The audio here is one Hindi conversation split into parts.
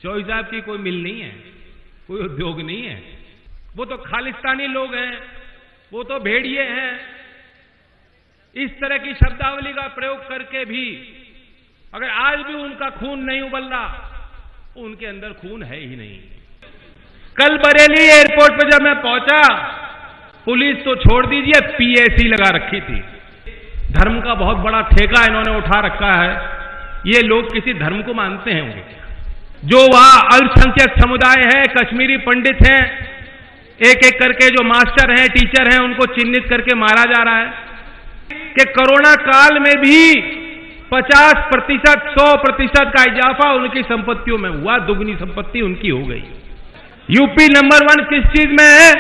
चौधरी साहब की कोई मिल नहीं है, कोई उद्योग नहीं है। वो तो खालिस्तानी लोग हैं, वो तो भेड़िए हैं। इस तरह की शब्दावली का प्रयोग करके भी अगर आज भी उनका खून नहीं उबल रहा, उनके अंदर खून है ही नहीं। कल बरेली एयरपोर्ट पर जब मैं पहुंचा, पुलिस तो छोड़ दीजिए, पीएसी लगा रखी थी। धर्म का बहुत बड़ा ठेका इन्होंने उठा रखा है। ये लोग किसी धर्म को मानते हैं होंगे? जो वहां अल्पसंख्यक समुदाय है, कश्मीरी पंडित हैं, एक एक करके जो मास्टर हैं, टीचर हैं, उनको चिन्हित करके मारा जा रहा है। कि कोरोना काल में भी 50%, 100% का इजाफा उनकी संपत्तियों में हुआ, दुगनी संपत्ति उनकी हो गई। यूपी नंबर 1 किस चीज में है?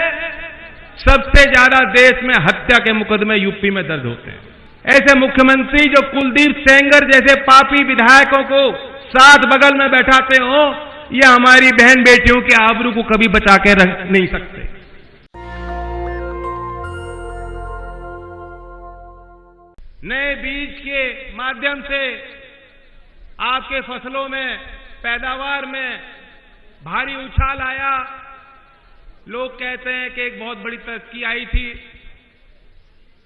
सबसे ज्यादा देश में हत्या के मुकदमे यूपी में दर्ज होते हैं। ऐसे मुख्यमंत्री जो कुलदीप सेंगर जैसे पापी विधायकों को साथ बगल में बैठाते हो, ये हमारी बहन बेटियों के आबरू को कभी बचा के रख नहीं सकते। नए बीज के माध्यम से आपके फसलों में, पैदावार में भारी उछाल आया। लोग कहते हैं कि एक बहुत बड़ी तरक्की आई थी।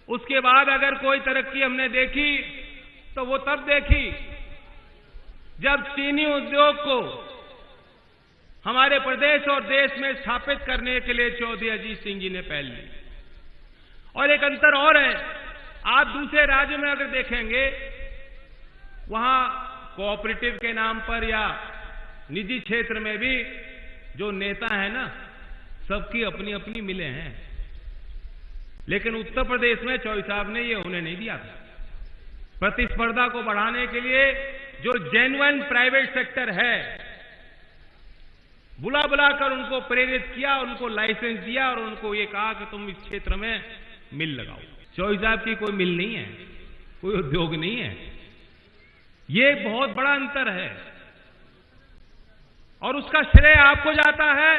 उसके बाद अगर कोई तरक्की हमने देखी तो वो तब देखी जब चीनी उद्योग को हमारे प्रदेश और देश में स्थापित करने के लिए चौधरी अजीत सिंह जी ने पहल ली। और एक अंतर और है, आप दूसरे राज्यों में अगर देखेंगे, वहां कोऑपरेटिव के नाम पर या निजी क्षेत्र में भी जो नेता है ना, सबकी अपनी अपनी मिलें हैं। लेकिन उत्तर प्रदेश में चौधरी साहब ने ये होने नहीं दिया था। प्रतिस्पर्धा को बढ़ाने के लिए जो जेन्युइन प्राइवेट सेक्टर है, बुला बुलाकर उनको प्रेरित किया, उनको लाइसेंस दिया और उनको ये कहा कि तुम इस क्षेत्र में मिल लगाओ। चौधरी साहब की कोई मिल नहीं है, कोई उद्योग नहीं है। ये बहुत बड़ा अंतर है और उसका श्रेय आपको जाता है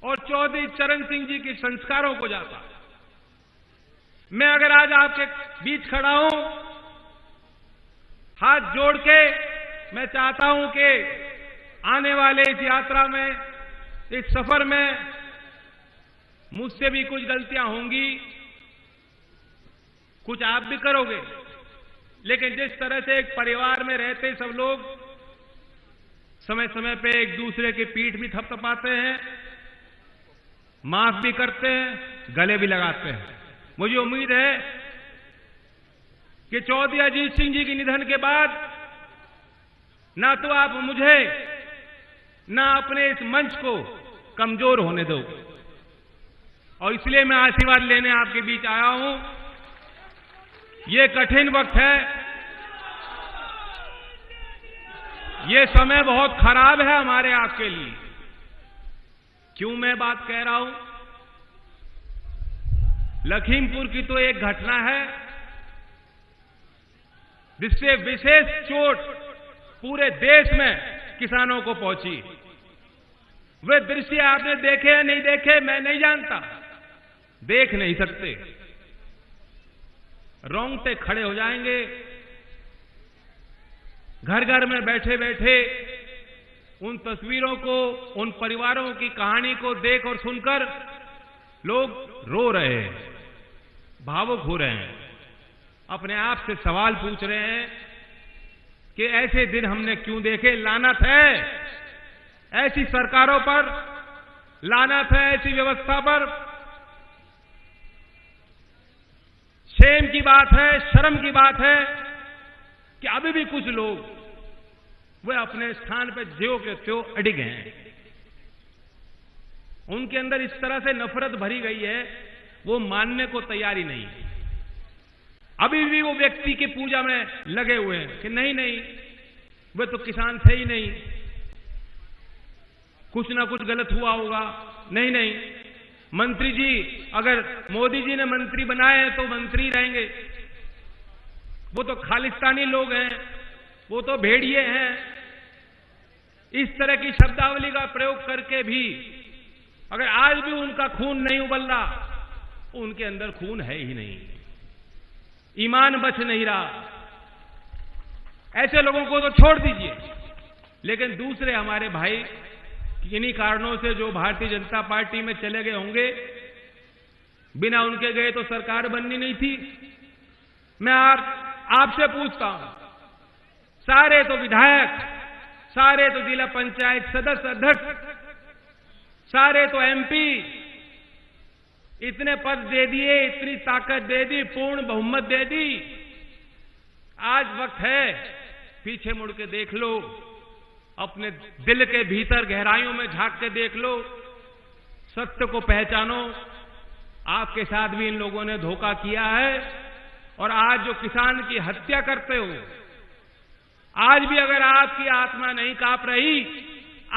और चौधरी चरण सिंह जी के संस्कारों को जाता है। मैं अगर आज आपके बीच खड़ा हूं, हाथ जोड़ के मैं चाहता हूं कि आने वाले इस यात्रा में, इस सफर में मुझसे भी कुछ गलतियां होंगी, कुछ आप भी करोगे, लेकिन जिस तरह से एक परिवार में रहते सब लोग समय समय पे एक दूसरे की पीठ भी थपथपाते हैं, माफ भी करते हैं, गले भी लगाते हैं। मुझे उम्मीद है कि चौधरी अजीत सिंह जी के निधन के बाद ना तो आप मुझे ना अपने इस मंच को कमजोर होने दो, और इसलिए मैं आशीर्वाद लेने आपके बीच आया हूं। ये कठिन वक्त है, ये समय बहुत खराब है हमारे आपके लिए। क्यों मैं बात कह रहा हूं? लखीमपुर की तो एक घटना है जिससे विशेष चोट पूरे देश में किसानों को पहुंची। वे दृश्य आपने देखे या नहीं देखे मैं नहीं जानता, देख नहीं सकते, रोंगटे खड़े हो जाएंगे। घर घर में बैठे बैठे उन तस्वीरों को, उन परिवारों की कहानी को देख और सुनकर लोग रो रहे हैं, भावुक हो रहे हैं, अपने आप से सवाल पूछ रहे हैं कि ऐसे दिन हमने क्यों देखे। लानत है ऐसी सरकारों पर, लानत है ऐसी व्यवस्था पर। शेम की बात है, शर्म की बात है कि अभी भी कुछ लोग वे अपने स्थान पर ज्यों के त्यों अडिग हैं। उनके अंदर इस तरह से नफरत भरी गई है, वो मानने को तैयारी नहीं। अभी भी वो व्यक्ति की पूजा में लगे हुए हैं कि नहीं नहीं, वे तो किसान थे ही नहीं, कुछ ना कुछ गलत हुआ होगा। नहीं नहीं, मंत्री जी अगर मोदी जी ने मंत्री बनाए हैं तो मंत्री रहेंगे। वो तो खालिस्तानी लोग हैं, वो तो भेड़िए हैं। इस तरह की शब्दावली का प्रयोग करके भी अगर आज भी उनका खून नहीं उबल रहा, उनके अंदर खून है ही नहीं, ईमान बच नहीं रहा। ऐसे लोगों को तो छोड़ दीजिए, लेकिन दूसरे हमारे भाई किन्हीं कारणों से जो भारतीय जनता पार्टी में चले गए होंगे, बिना उनके गए तो सरकार बननी नहीं थी। मैं आपसे पूछता हूं, सारे तो विधायक, सारे तो जिला पंचायत सदस्य अध्यक्ष, सारे तो एमपी, इतने पद दे दिए, इतनी ताकत दे दी, पूर्ण बहुमत दे दी। आज वक्त है पीछे मुड़ के देख लो, अपने दिल के भीतर गहराइयों में झांक के देख लो, सत्य को पहचानो। आपके साथ भी इन लोगों ने धोखा किया है और आज जो किसान की हत्या करते हो, आज भी अगर आपकी आत्मा नहीं कांप रही,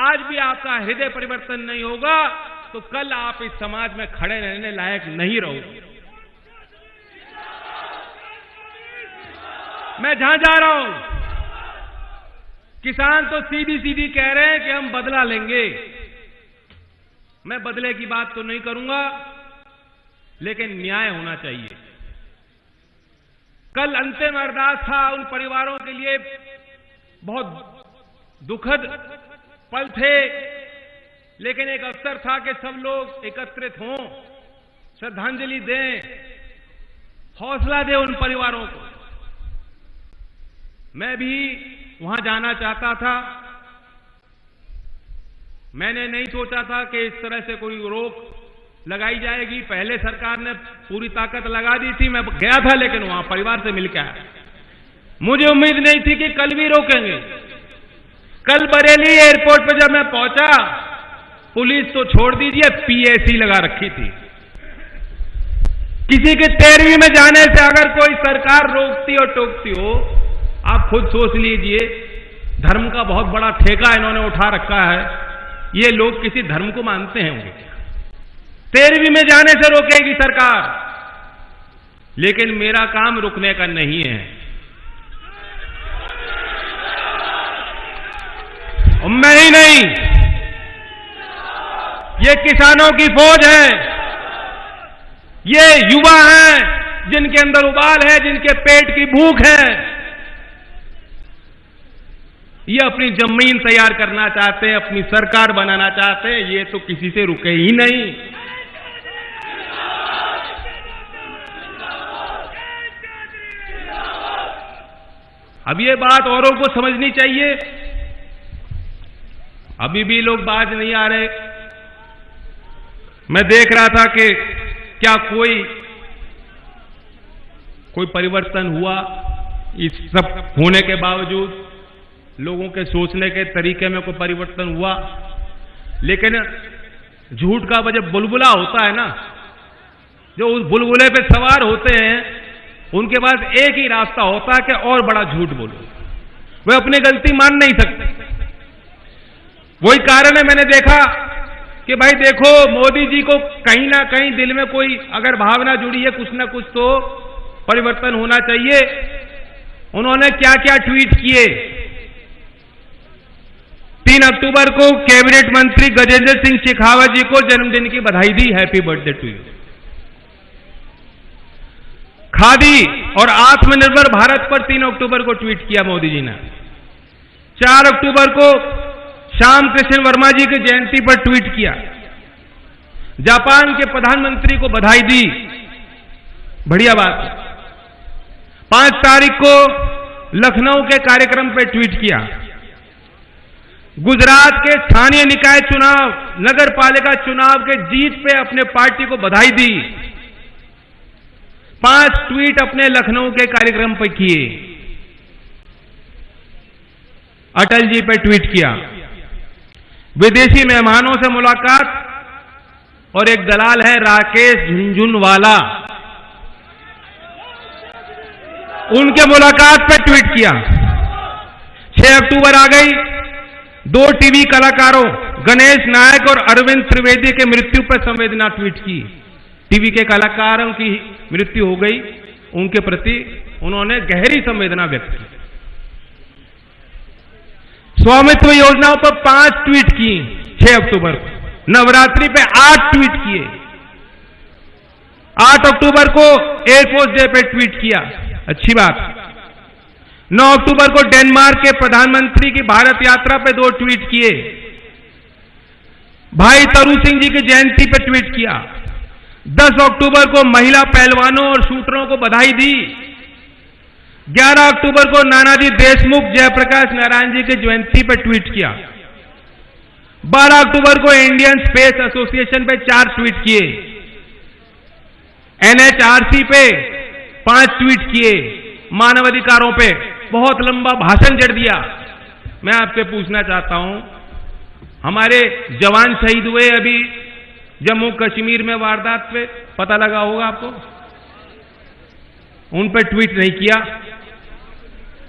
आज भी आपका हृदय परिवर्तन नहीं होगा, तो कल आप इस समाज में खड़े रहने लायक नहीं रहोगे। मैं जहां जा रहा हूं, किसान तो सीधी सीधी कह रहे हैं कि हम बदला लेंगे। मैं बदले की बात तो नहीं करूंगा, लेकिन न्याय होना चाहिए। कल अंतिम अरदास था, उन परिवारों के लिए बहुत दुखद पल थे, लेकिन एक अवसर था कि सब लोग एकत्रित हों, श्रद्धांजलि दें, हौसला दें उन परिवारों को। मैं भी वहां जाना चाहता था। मैंने नहीं सोचा था कि इस तरह से कोई रोक लगाई जाएगी। पहले सरकार ने पूरी ताकत लगा दी थी, मैं गया था, लेकिन वहां परिवार से मिलकर आया। मुझे उम्मीद नहीं थी कि कल भी रोकेंगे। कल बरेली एयरपोर्ट पर जब मैं पहुंचा, पुलिस तो छोड़ दीजिए, पीएसी लगा रखी थी। किसी के 13वीं में जाने से अगर कोई सरकार रोकती और टोकती हो, आप खुद सोच लीजिए, धर्म का बहुत बड़ा ठेका इन्होंने उठा रखा है। ये लोग किसी धर्म को मानते हैं होंगे? 13वीं में जाने से रोकेगी सरकार, लेकिन मेरा काम रुकने का नहीं है। और मैं ही नहीं, ये किसानों की फौज है, ये युवा हैं जिनके अंदर उबाल है, जिनके पेट की भूख है। ये अपनी जमीन तैयार करना चाहते हैं, अपनी सरकार बनाना चाहते हैं। ये तो किसी से रुके ही नहीं। अब ये बात औरों को समझनी चाहिए। अभी भी लोग बाज नहीं आ रहे। मैं देख रहा था कि क्या कोई परिवर्तन हुआ। इस सब होने के बावजूद लोगों के सोचने के तरीके में कोई परिवर्तन हुआ। लेकिन झूठ का जब बुलबुला होता है ना, जो उस बुलबुले पे सवार होते हैं, उनके पास एक ही रास्ता होता है कि और बड़ा झूठ बोलो। वे अपनी गलती मान नहीं सकते। वही कारण है, मैंने देखा कि भाई देखो, मोदी जी को कहीं ना कहीं दिल में कोई अगर भावना जुड़ी है, कुछ ना कुछ तो परिवर्तन होना चाहिए। उन्होंने क्या क्या ट्वीट किए। 3 अक्टूबर को कैबिनेट मंत्री गजेंद्र सिंह शेखावत जी को जन्मदिन की बधाई दी, happy birthday to you. Khadi और आत्मनिर्भर भारत पर 3 अक्टूबर को ट्वीट किया मोदी जी ने। 4 अक्टूबर को श्याम कृष्ण वर्मा जी की जयंती पर ट्वीट किया। जापान के प्रधानमंत्री को बधाई दी, बढ़िया बात। 5 तारीख को लखनऊ के कार्यक्रम पर ट्वीट किया। गुजरात के स्थानीय निकाय चुनाव, नगर पालिका चुनाव के जीत पे अपने पार्टी को बधाई दी। 5 ट्वीट अपने लखनऊ के कार्यक्रम पर किए। अटल जी पे ट्वीट किया। विदेशी मेहमानों से मुलाकात, और एक दलाल है राकेश झुंझुनवाला, उनके मुलाकात पे ट्वीट किया। 6 अक्टूबर आ गई। 2 टीवी कलाकारों गणेश नायक और अरविंद त्रिवेदी के मृत्यु पर संवेदना ट्वीट की। टीवी के कलाकारों की मृत्यु हो गई, उनके प्रति उन्होंने गहरी संवेदना व्यक्त की। स्वामित्व योजनाओं पर 5 ट्वीट की 6 अक्टूबर को। नवरात्रि पे 8 ट्वीट किए। 8 अक्टूबर को एयरफोर्स डे पे ट्वीट किया, अच्छी बात। 9 अक्टूबर को डेनमार्क के प्रधानमंत्री की भारत यात्रा पे 2 ट्वीट किए। भाई तरु सिंह जी की जयंती पे ट्वीट किया। 10 अक्टूबर को महिला पहलवानों और शूटरों को बधाई दी। 11 अक्टूबर को नानाजी देशमुख जयप्रकाश नारायण जी की जयंती पे ट्वीट किया। 12 अक्टूबर को इंडियन स्पेस एसोसिएशन पे 4 ट्वीट किए। एनएचआरसी पे 5 ट्वीट किए। मानवाधिकारों पे बहुत लंबा भाषण जड़ दिया। मैं आपसे पूछना चाहता हूं, हमारे जवान शहीद हुए अभी जम्मू कश्मीर में वारदात पे, पता लगा होगा आपको, उन पर ट्वीट नहीं किया।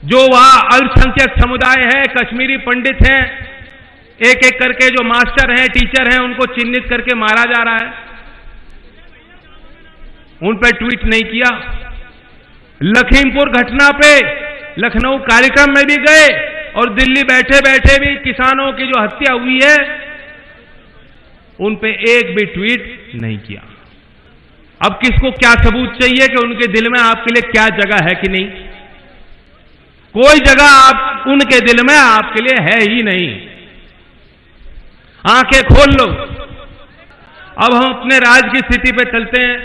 जो वहां अल्पसंख्यक समुदाय है, कश्मीरी पंडित हैं, एक एक करके जो मास्टर हैं, टीचर हैं, उनको चिन्हित करके मारा जा रहा है, उन पर ट्वीट नहीं किया। लखीमपुर घटना पे लखनऊ कार्यक्रम में भी गए और दिल्ली बैठे बैठे भी किसानों की जो हत्या हुई है उन पे एक भी ट्वीट नहीं किया। अब किसको क्या सबूत चाहिए कि उनके दिल में आपके लिए क्या जगह है कि नहीं? कोई जगह आप उनके दिल में आपके लिए है ही नहीं। आंखें खोल लो। अब हम अपने राज्य की स्थिति पे चलते हैं।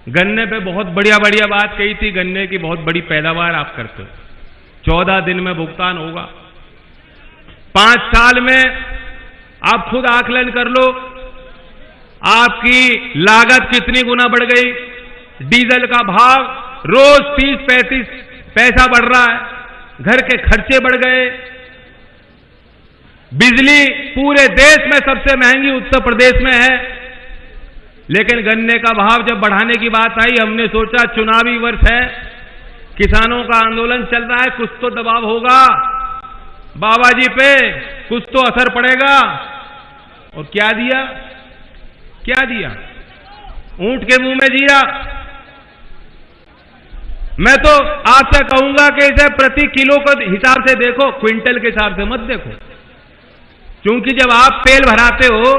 गन्ने पे बहुत बढ़िया बढ़िया बात कही थी, गन्ने की बहुत बड़ी पैदावार आप करते हो, 14 दिन में भुगतान होगा। 5 साल में आप खुद आकलन कर लो, आपकी लागत कितनी गुना बढ़ गई। डीजल का भाव रोज 30-35 पैसा बढ़ रहा है, घर के खर्चे बढ़ गए। बिजली पूरे देश में सबसे महंगी उत्तर प्रदेश में है, लेकिन गन्ने का भाव जब बढ़ाने की बात आई, हमने सोचा चुनावी वर्ष है, किसानों का आंदोलन चल रहा है, कुछ तो दबाव होगा बाबा जी पे, कुछ तो असर पड़ेगा। और क्या दिया? क्या दिया? ऊंट के मुंह में जीरा। मैं तो आपसे कहूंगा कि इसे प्रति किलो के हिसाब से देखो, क्विंटल के हिसाब से मत देखो, क्योंकि जब आप तेल भराते हो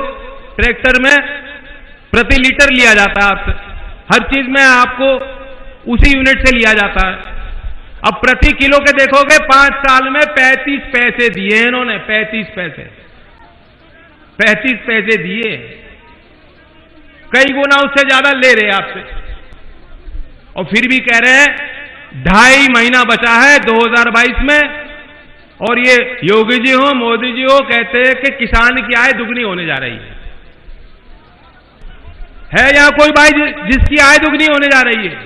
ट्रैक्टर में प्रति लीटर लिया जाता है आपसे, हर चीज में आपको उसी यूनिट से लिया जाता है। अब प्रति किलो के देखोगे 5 साल में 35 पैसे दिए इन्होंने, 35 पैसे दिए, कई गुना उससे ज्यादा ले रहे आपसे, और फिर भी कह रहे हैं 2.5 महीना बचा है 2022 में, और ये योगी जी हो मोदी जी हो कहते हैं कि किसान की आय दुगनी होने जा रही है यहां कोई भाई जिसकी आय दुगनी होने जा रही है?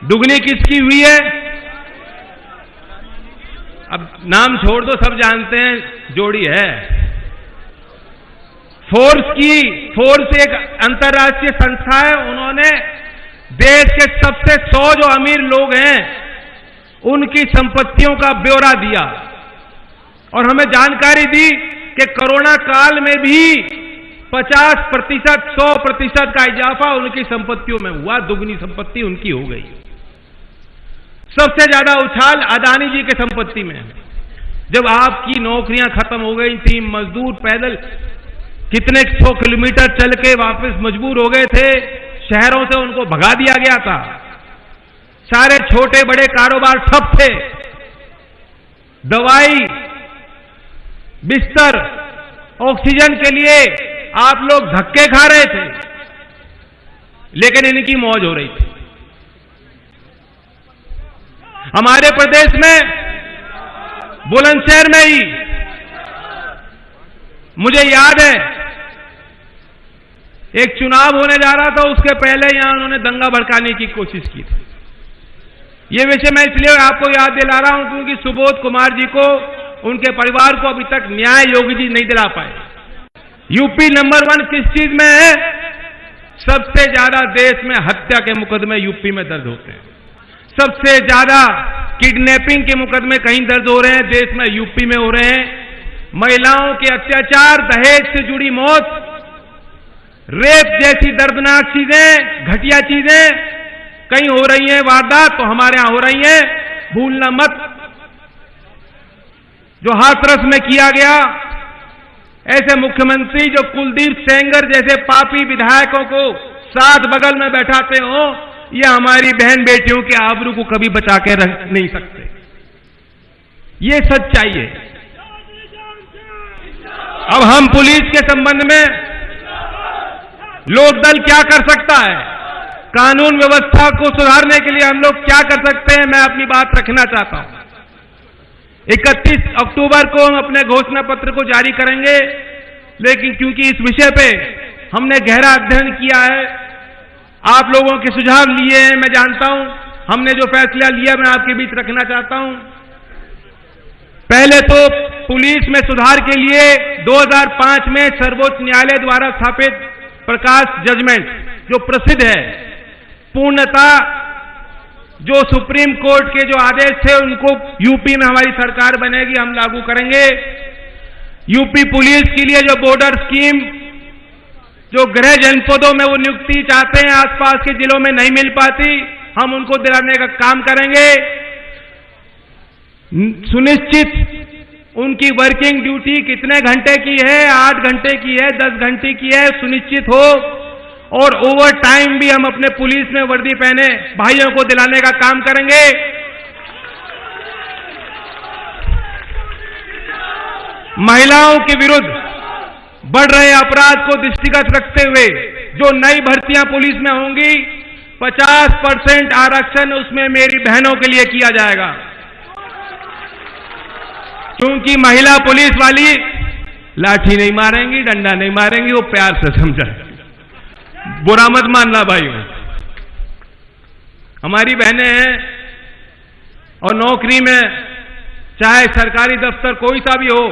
दुगनी किसकी हुई है? अब नाम छोड़ दो, सब जानते हैं, जोड़ी है फोर्स की। फोर्स एक अंतर्राष्ट्रीय संस्था है, उन्होंने देश के सबसे 100 जो अमीर लोग हैं उनकी संपत्तियों का ब्यौरा दिया, और हमें जानकारी दी कि कोरोना काल में भी 50%, 100% का इजाफा उनकी संपत्तियों में हुआ, दुगनी संपत्ति उनकी हो गई। सबसे ज्यादा उछाल अदानी जी की संपत्ति में। जब आपकी नौकरियां खत्म हो गई थी, मजदूर पैदल कितने 100 किलोमीटर चल के वापस मजबूर हो गए थे, शहरों से उनको भगा दिया गया था, सारे छोटे बड़े कारोबार ठप थे, दवाई, बिस्तर, ऑक्सीजन के लिए आप लोग धक्के खा रहे थे, लेकिन इनकी मौज हो रही थी। हमारे प्रदेश में बुलंदशहर में ही मुझे याद है एक चुनाव होने जा रहा था, उसके पहले यहां उन्होंने दंगा भड़काने की कोशिश की थी। ये विषय मैं इसलिए आपको याद दिला रहा हूं क्योंकि सुबोध कुमार जी को, उनके परिवार को अभी तक न्याय योगी जी नहीं दिला पाए। यूपी नंबर 1 किस चीज में है? सबसे ज्यादा देश में हत्या के मुकदमे यूपी में दर्ज होते हैं, सबसे ज्यादा किडनैपिंग के मुकदमे कहीं दर्ज हो रहे हैं देश में, यूपी में हो रहे हैं। महिलाओं के अत्याचार, दहेज से जुड़ी मौत, रेप जैसी दर्दनाक चीजें, घटिया चीजें कहीं हो रही हैं, वारदात तो हमारे यहां हो रही हैं। भूलना मत, जो हाथरस में किया गया, ऐसे मुख्यमंत्री जो कुलदीप सेंगर जैसे पापी विधायकों को साथ बगल में बैठाते हो, ये हमारी बहन बेटियों के आबरू को कभी बचा के रख नहीं सकते। ये सच्चाई है। अब हम पुलिस के संबंध में लोकदल क्या कर सकता है, कानून व्यवस्था को सुधारने के लिए हम लोग क्या कर सकते हैं, मैं अपनी बात रखना चाहता हूं। 31 अक्टूबर को हम अपने घोषणा पत्र को जारी करेंगे, लेकिन क्योंकि इस विषय पे हमने गहरा अध्ययन किया है, आप लोगों के सुझाव लिए हैं, मैं जानता हूं, हमने जो फैसला लिया मैं आपके बीच रखना चाहता हूं। पहले तो पुलिस में सुधार के लिए 2005 में सर्वोच्च न्यायालय द्वारा स्थापित प्रकाश जजमेंट जो प्रसिद्ध है, पूर्णता जो सुप्रीम कोर्ट के जो आदेश थे उनको यूपी में हमारी सरकार बनेगी, हम लागू करेंगे। यूपी पुलिस के लिए जो बॉर्डर स्कीम, जो गृह जनपदों में वो नियुक्ति चाहते हैं, आसपास के जिलों में नहीं मिल पाती, हम उनको दिलाने का काम करेंगे। सुनिश्चित उनकी वर्किंग ड्यूटी कितने घंटे की है, 8 घंटे की है, 10 घंटे की है, सुनिश्चित हो। और ओवर टाइम भी हम अपने पुलिस में वर्दी पहने भाइयों को दिलाने का काम करेंगे। महिलाओं के विरुद्ध बढ़ रहे अपराध को दृष्टिगत रखते हुए जो नई भर्तियां पुलिस में होंगी, 50% आरक्षण उसमें मेरी बहनों के लिए किया जाएगा, क्योंकि महिला पुलिस वाली लाठी नहीं मारेंगी, डंडा नहीं मारेंगी, वो प्यार से समझाएंगी। बुरा मत मानना भाइयों, हमारी बहनें हैं और नौकरी में चाहे सरकारी दफ्तर कोई सा भी हो,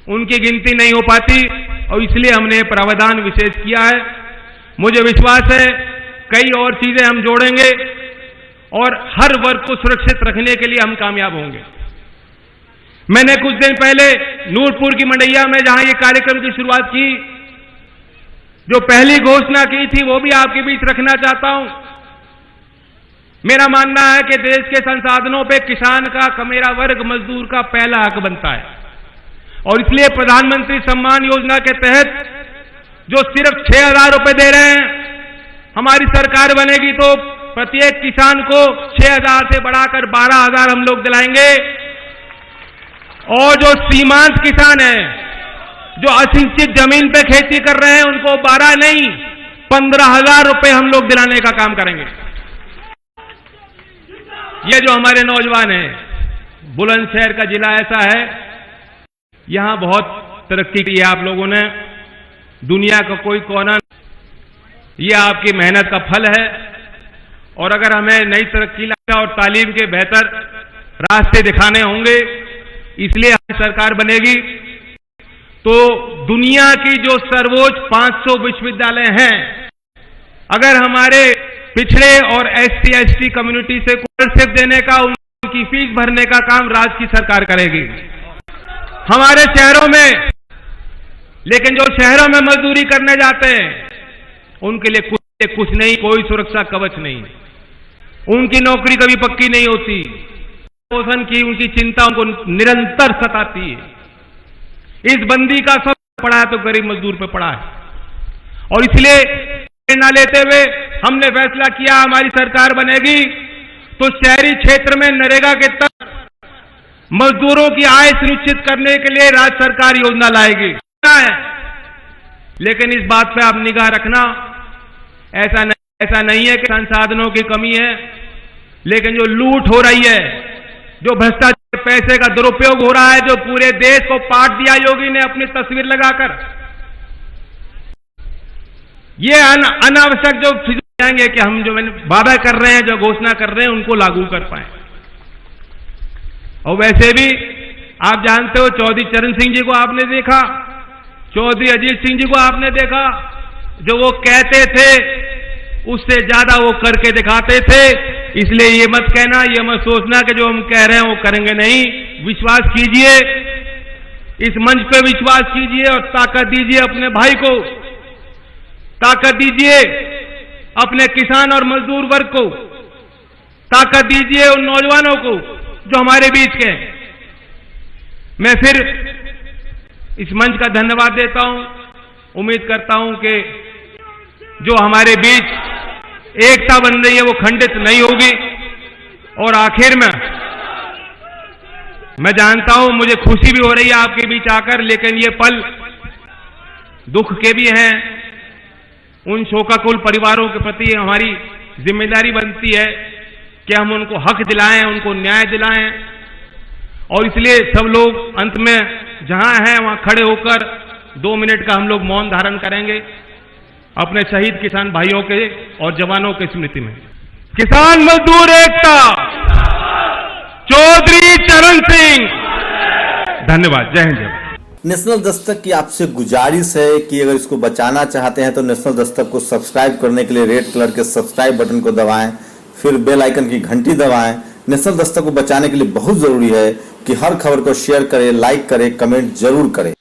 उनकी गिनती नहीं हो पाती, और इसलिए हमने प्रावधान विशेष किया है। मुझे विश्वास है कई और चीजें हम जोड़ेंगे और हर वर्ग को सुरक्षित रखने के लिए हम कामयाब होंगे। मैंने कुछ दिन पहले नूरपुर की मंडैया में जहां ये कार्यक्रम की शुरुआत की, जो पहली घोषणा की थी वो भी आपके बीच रखना चाहता हूं। मेरा मानना है कि देश के संसाधनों पे किसान का, मेरा वर्ग, मजदूर का पहला हक बनता है, और इसलिए प्रधानमंत्री सम्मान योजना के तहत जो सिर्फ 6,000 रुपए दे रहे हैं, हमारी सरकार बनेगी तो प्रत्येक किसान को 6,000 से बढ़ाकर 12,000 हम लोग दिलाएंगे। और जो सीमांत किसान हैं, जो असिंचित जमीन पे खेती कर रहे हैं, उनको 12 नहीं 15,000 रुपए हम लोग दिलाने का काम करेंगे। ये जो हमारे नौजवान हैं, बुलंदशहर का जिला ऐसा है, यहां बहुत तरक्की की है आप लोगों ने, दुनिया का कोई कोना, ये आपकी मेहनत का फल है। और अगर हमें नई तरक्की लाने और तालीम के बेहतर रास्ते दिखाने होंगे, इसलिए हमारी सरकार बनेगी तो दुनिया की जो सर्वोच्च 500 विश्वविद्यालय हैं, अगर हमारे पिछड़े और SC/ST कम्युनिटी से स्कॉलरशिप देने का, उनकी फीस भरने का काम राज्य की सरकार करेगी हमारे शहरों में। लेकिन जो शहरों में मजदूरी करने जाते हैं, उनके लिए कुछ नहीं, कोई सुरक्षा कवच नहीं, उनकी नौकरी कभी पक्की नहीं होती, पोषण की उनकी चिंता उनको निरंतर सताती है। इस बंदी का सब पड़ा है तो गरीब मजदूर पे पड़ा है, और इसलिए प्रेरणा लेते हुए हमने फैसला किया, हमारी सरकार बनेगी तो शहरी क्षेत्र में नरेगा के तहत मजदूरों की आय सुनिश्चित करने के लिए राज्य सरकार योजना लाएगी। लेकिन इस बात पे आप निगाह रखना, ऐसा नहीं है कि संसाधनों की कमी है, लेकिन जो लूट हो रही है, जो भ्रष्टाचार, पैसे का दुरुपयोग हो रहा है, जो पूरे देश को पाट दिया योगी ने अपनी तस्वीर लगाकर, ये अनावश्यक जो जाएंगे कि हम जो वादा कर रहे हैं, जो घोषणा कर रहे हैं, उनको लागू कर पाए। और वैसे भी आप जानते हो, चौधरी चरण सिंह जी को आपने देखा, चौधरी अजीत सिंह जी को आपने देखा, जो वो कहते थे उससे ज्यादा वो करके दिखाते थे। इसलिए ये मत कहना, ये मत सोचना कि जो हम कह रहे हैं वो करेंगे नहीं। विश्वास कीजिए, इस मंच पे विश्वास कीजिए और ताकत दीजिए अपने भाई को, ताकत दीजिए अपने किसान और मजदूर वर्ग को, ताकत दीजिए उन नौजवानों को जो हमारे बीच के हैं। मैं फिर इस मंच का धन्यवाद देता हूं। उम्मीद करता हूं कि जो हमारे बीच एकता बन रही है वो खंडित नहीं होगी। और आखिर में मैं जानता हूं, मुझे खुशी भी हो रही है आपके बीच आकर, लेकिन ये पल दुख के भी हैं। उन शोकाकुल परिवारों के प्रति हमारी जिम्मेदारी बनती है कि हम उनको हक दिलाएं, उनको न्याय दिलाएं। और इसलिए सब लोग अंत में जहां हैं वहां खड़े होकर 2 मिनट का हम लोग मौन धारण करेंगे अपने शहीद किसान भाइयों के और जवानों की स्मृति में। किसान मजदूर एकता, चौधरी चरण सिंह। धन्यवाद। जय हिंद। नेशनल दस्तक की आपसे गुजारिश है कि अगर इसको बचाना चाहते हैं तो नेशनल दस्तक को सब्सक्राइब करने के लिए रेड कलर के सब्सक्राइब बटन को दबाएं, फिर बेल आइकन की घंटी दबाएं। नेशनल दस्तक को बचाने के लिए बहुत जरूरी है कि हर खबर को शेयर करें, लाइक करें, कमेंट जरूर करें।